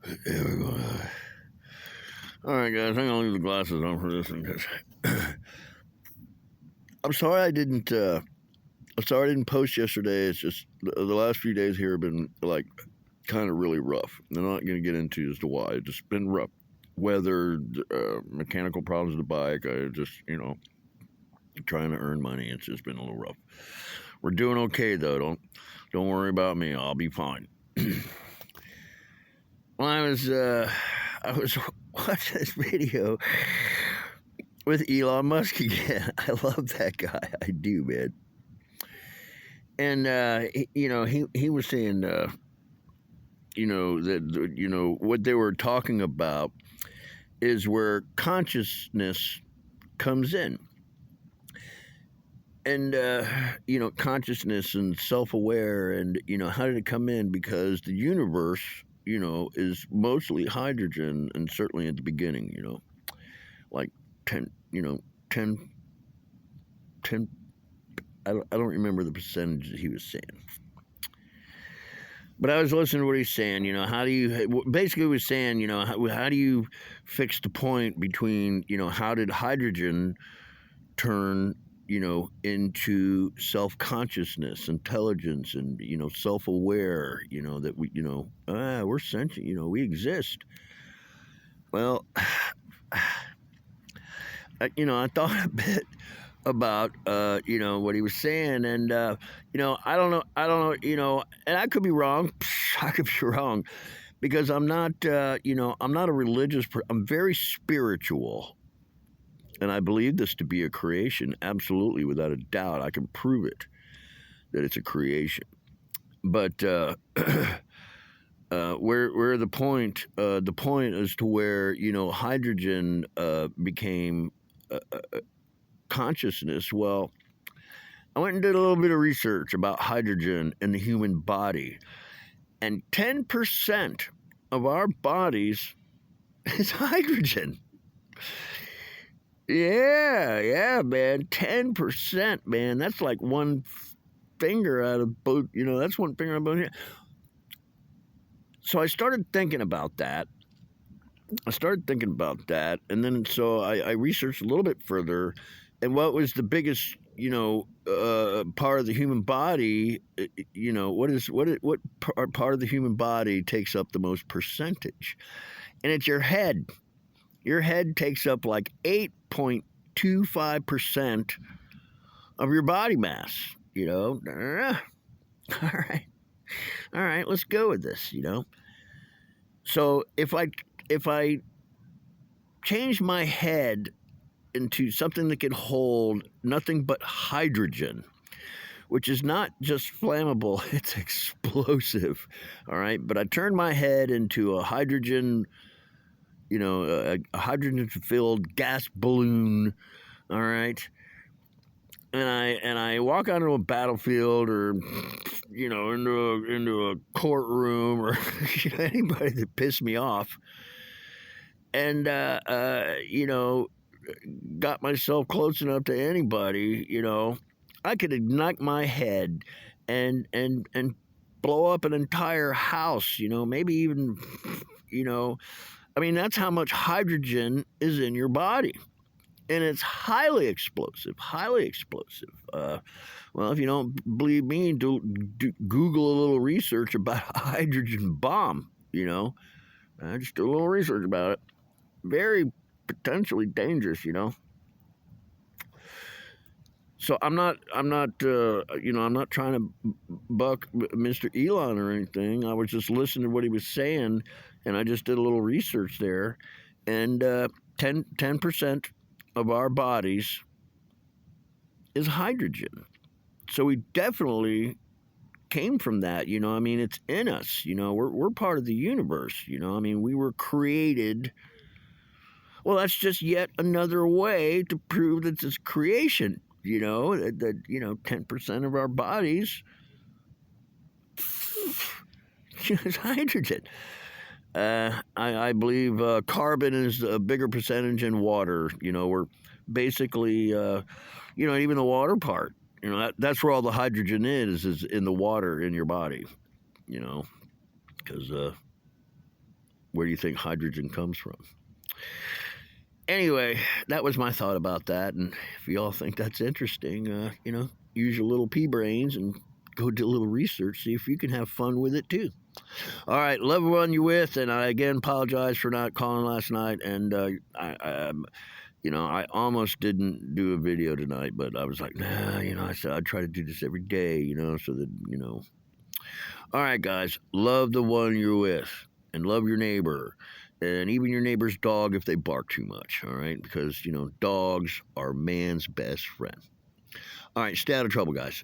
Here we go. All right, guys, I'm gonna leave the glasses on for this one because I'm sorry I didn't. I'm sorry I didn't post yesterday. It's just the last few days here have been like kind of really rough. I'm not gonna get into as to why. It's just been rough. Weather, mechanical problems with the bike. I just trying to earn money. It's just been a little rough. We're doing okay though. Don't worry about me. I'll be fine. Well, I was watching this video with Elon Musk again. I love that guy. I do, man. And he was saying that what they were talking about is where consciousness comes in. And consciousness and self-aware, and how did it come in? Because the universe is mostly hydrogen, and certainly at the beginning, like 10 10 10 I don't remember the percentage that he was saying, but I was listening to what he's saying. How do you basically, he was saying, how do you fix the point between, how did hydrogen turn into self-consciousness, intelligence, and self-aware, that we're sentient, we exist. Well, I thought a bit about what he was saying, and I don't know, and I could be wrong. I could be wrong, because I'm not I'm not a religious I'm very spiritual. And I believe this to be a creation, absolutely, without a doubt. I can prove it, that it's a creation. But where the point is to where hydrogen became consciousness. Well, I went and did a little bit of research about hydrogen in the human body, and 10% of our bodies is hydrogen. Yeah, man. 10%, man. That's like one finger out of both, that's one finger out of both here. So I started thinking about that. And then so I researched a little bit further, and what was the biggest, part of the human body, what part of the human body takes up the most percentage? And it's your head. Your head takes up like 8.25% of your body mass, All right. Let's go with this, So if I change my head into something that can hold nothing but hydrogen, which is not just flammable, it's explosive, all right? But I turn my head into a hydrogen, a hydrogen-filled gas balloon, all right? And I walk onto a battlefield, or into a courtroom, or anybody that pissed me off, and got myself close enough to anybody, I could ignite my head and blow up an entire house, maybe even, that's how much hydrogen is in your body. And it's highly explosive, highly explosive. Well, if you don't believe me, do Google a little research about a hydrogen bomb, just do a little research about it. Very potentially dangerous, So I'm not trying to buck Mr. Elon or anything. I was just listening to what he was saying, and I just did a little research there. And 10% of our bodies is hydrogen. So we definitely came from that, it's in us, we're part of the universe, we were created. Well, that's just yet another way to prove that it's creation, that 10% of our bodies is hydrogen. I believe carbon is a bigger percentage in water. We're basically, even the water part. That's where all the hydrogen is in the water in your body. Because where do you think hydrogen comes from? Anyway, that was my thought about that. And if you all think that's interesting, use your little pea brains and go do a little research, see if you can have fun with it too. All right, love the one you're with, and I again apologize for not calling last night. And I almost didn't do a video tonight, but I was like, nah, I said I'd try to do this every day, so that. All right, guys, love the one you're with, and love your neighbor, and even your neighbor's dog if they bark too much. All right, because dogs are man's best friend. All right, stay out of trouble, guys.